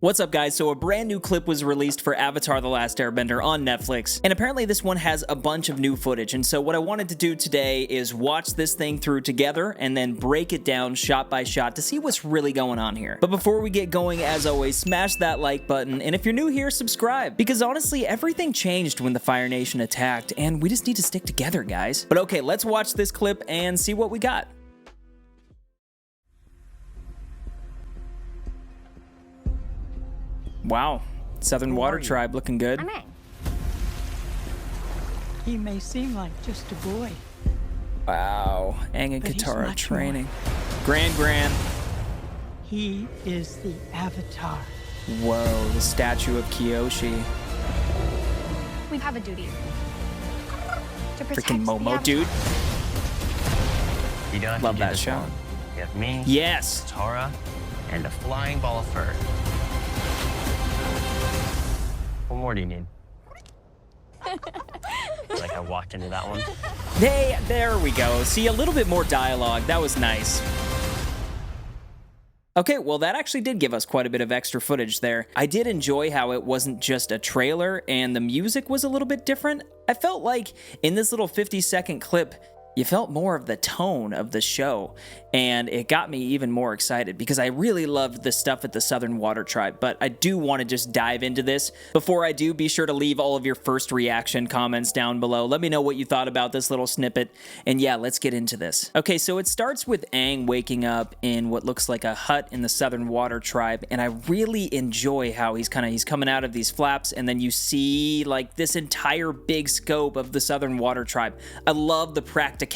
What's up, guys? So a brand new clip was released for Avatar: The Last Airbender on Netflix, and apparently this one has a bunch of new footage, and so what I wanted to do today is watch this thing through together and then break it down shot by shot to see what's really going on here. But before we get going, as always, smash that like button, and if you're new here, subscribe, because honestly, everything changed when the Fire Nation attacked, and we just need to stick together, guys. But okay, let's watch this clip and see what we got. Wow, Southern Water Tribe looking good. I'm Aang. He may seem like just a boy. Wow, Aang and But he's Katara much training. Gran. He is the Avatar. Whoa, the statue of Kyoshi. We have a duty to protect Freaking the Momo, Avatar. dude. You don't have Love to do that this show. alone. You have me, Yes. Katara, and a flying ball of fur. What more do you need? Like I walked into that one. Hey, there we go. See, a little bit more dialogue. That was nice. Okay, well, that actually did give us quite a bit of extra footage there. I did enjoy how it wasn't just a trailer and the music was a little bit different. I felt like in this little 50-second clip, you felt more of the tone of the show, and it got me even more excited because I really loved the stuff at the Southern Water Tribe, but I do want to just dive into this. Before I do, be sure to leave all of your first reaction comments down below. Let me know what you thought about this little snippet, and yeah, let's get into this. Okay, so it starts with Aang waking up in what looks like a hut in the Southern Water Tribe, and I really enjoy how he's coming out of these flaps, and then you see like this entire big scope of the Southern Water Tribe. I love the practicality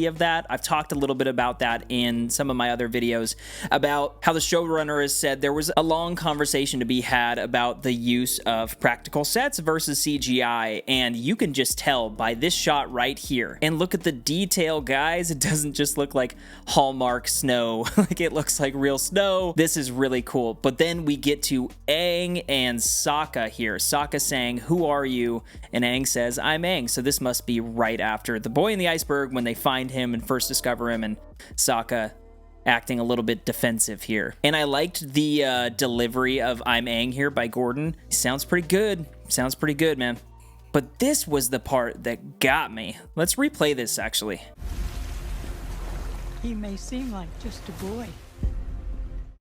of that. I've talked a little bit about that in some of my other videos about how the showrunner has said there was a long conversation to be had about the use of practical sets versus CGI, and you can just tell by this shot right here. And look at the detail, guys. It doesn't just look like Hallmark snow. Like it looks like real snow. This is really cool. But then we get to Aang and Sokka here. Sokka saying, "Who are you?" And Aang says, "I'm Aang." So this must be right after the boy in the iceberg when they find him and first discover him, and Sokka acting a little bit defensive here. And I liked the delivery of "I'm Aang" here by Gordon. Sounds pretty good. Sounds pretty good, man. But this was the part that got me. Let's replay this, actually. He may seem like just a boy.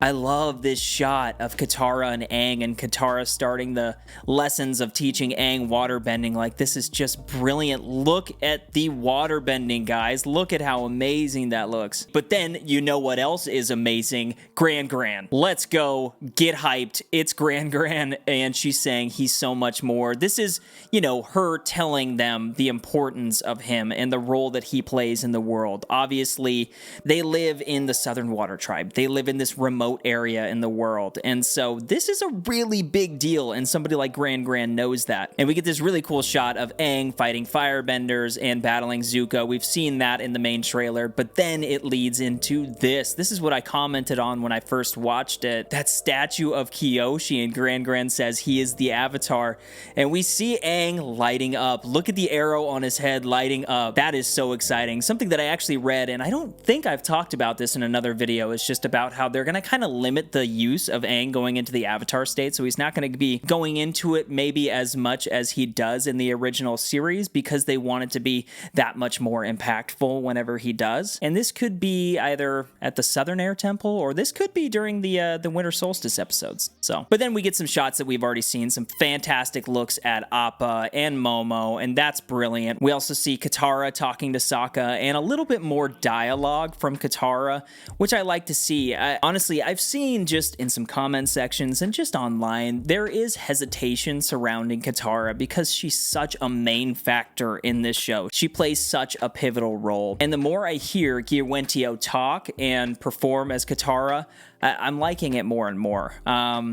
I love this shot of Katara and Aang, and Katara starting the lessons of teaching Aang waterbending. Like, this is just brilliant. Look at the waterbending, guys. Look at how amazing that looks. But then, you know what else is amazing? Gran. Let's go. Get hyped. It's Gran, and she's saying he's so much more. This is, you know, her telling them the importance of him and the role that he plays in the world. Obviously, they live in the Southern Water Tribe. They live in this remote area in the world, and so this is a really big deal, and somebody like Gran knows that. And we get this really cool shot of Aang fighting firebenders and battling Zuko. We've seen that in the main trailer, but then it leads into this. This is what I commented on when I first watched it. That statue of Kyoshi, and Gran says he is the Avatar, and we see Aang lighting up. Look at the arrow on his head lighting up. That is so exciting. Something that I actually read, and I don't think I've talked about this in another video, is just about how they're gonna kind of limit the use of Aang going into the Avatar state, so he's not going to be going into it maybe as much as he does in the original series, because they want it to be that much more impactful whenever he does. And this could be either at the Southern Air Temple, or this could be during the Winter Solstice episodes. So, but then we get some shots that we've already seen, some fantastic looks at APPA and Momo, and that's brilliant. We also see Katara talking to Sokka, and a little bit more dialogue from Katara, which I like to see. Honestly, I've seen just in some comment sections and just online, there is hesitation surrounding Katara because she's such a main factor in this show. She plays such a pivotal role. And the more I hear Kiawentiio talk and perform as Katara, I'm liking it more and more.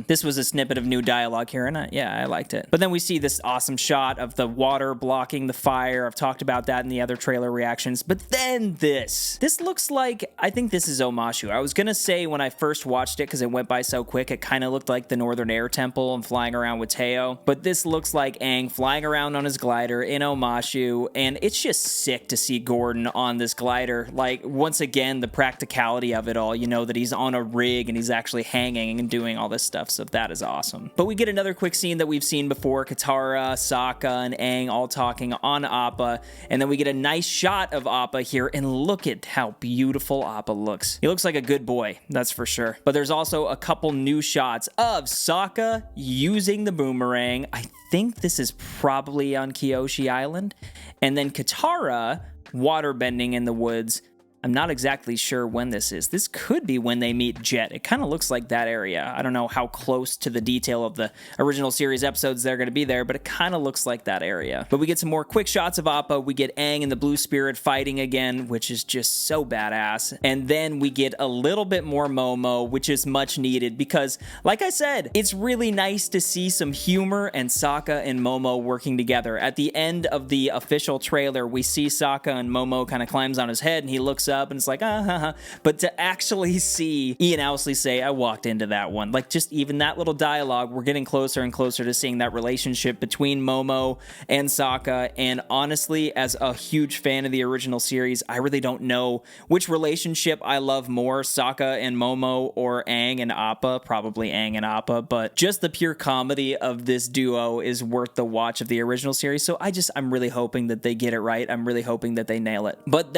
This was a snippet of new dialogue here, and I liked it. But then we see this awesome shot of the water blocking the fire. I've talked about that in the other trailer reactions. But then this looks like, I think this is Omashu. I was gonna say when I first first watched it because it went by so quick. It kind of looked like the Northern Air Temple and flying around with Teo. But this looks like Aang flying around on his glider in Omashu, and it's just sick to see Gordon on this glider. Like, once again, the practicality of it all, you know, that he's on a rig and he's actually hanging and doing all this stuff, so that is awesome. But we get another quick scene that we've seen before, Katara, Sokka, and Aang all talking on APPA, and then we get a nice shot of APPA here, and look at how beautiful APPA looks. He looks like a good boy, that's for sure. But there's also a couple new shots of Sokka using the boomerang. I think this is probably on Kyoshi Island. And then Katara waterbending in the woods. I'm not exactly sure when this is. This could be when they meet Jet. It kind of looks like that area. I don't know how close to the detail of the original series episodes they're going to be there, but it kind of looks like that area. But we get some more quick shots of Appa. We get Aang and the Blue Spirit fighting again, which is just so badass. And then we get a little bit more Momo, which is much needed because, like I said, it's really nice to see some humor and Sokka and Momo working together. At the end of the official trailer, we see Sokka and Momo kind of climbs on his head and he looks up and it's like, but to actually see Ian Ousley say, I walked into that one, like just even that little dialogue, we're getting closer and closer to seeing that relationship between Momo and Sokka. And honestly, as a huge fan of the original series, I really don't know which relationship I love more, Sokka and Momo or Aang and Appa, probably Aang and Appa, but just the pure comedy of this duo is worth the watch of the original series. So I'm really hoping that they get it right. I'm really hoping that they nail it. But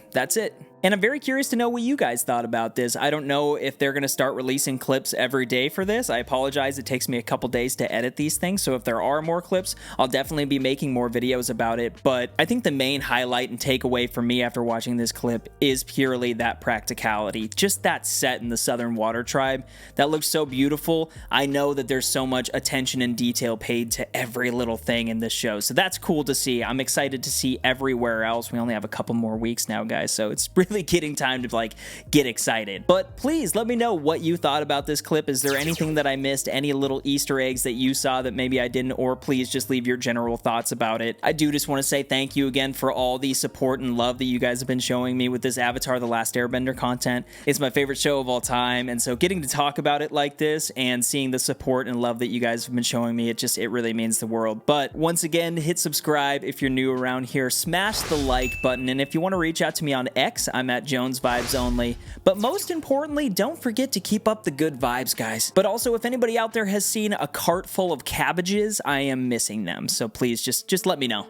that's it. And I'm very curious to know what you guys thought about this. I don't know if they're going to start releasing clips every day for this. I apologize. It takes me a couple days to edit these things. So if there are more clips, I'll definitely be making more videos about it. But I think the main highlight and takeaway for me after watching this clip is purely that practicality. Just that set in the Southern Water Tribe. That looks so beautiful. I know that there's so much attention and detail paid to every little thing in this show. So that's cool to see. I'm excited to see everywhere else. We only have a couple more weeks now, guys. So it's really getting time to get excited. But please let me know what you thought about this clip. Is there anything that I missed? Any little Easter eggs that you saw that maybe I didn't? Or please just leave your general thoughts about it. I do just want to say thank you again for all the support and love that you guys have been showing me with this Avatar: The Last Airbender content. It's my favorite show of all time, and so getting to talk about it like this and seeing the support and love that you guys have been showing me, it really means the world. But once again, hit subscribe if you're new around here, smash the like button, and if you want to reach out to me on X, I'm at Jones Vibes Only. But most importantly, don't forget to keep up the good vibes, guys. But also, if anybody out there has seen a cart full of cabbages, I am missing them. So please just let me know.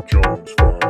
Jones Vibes.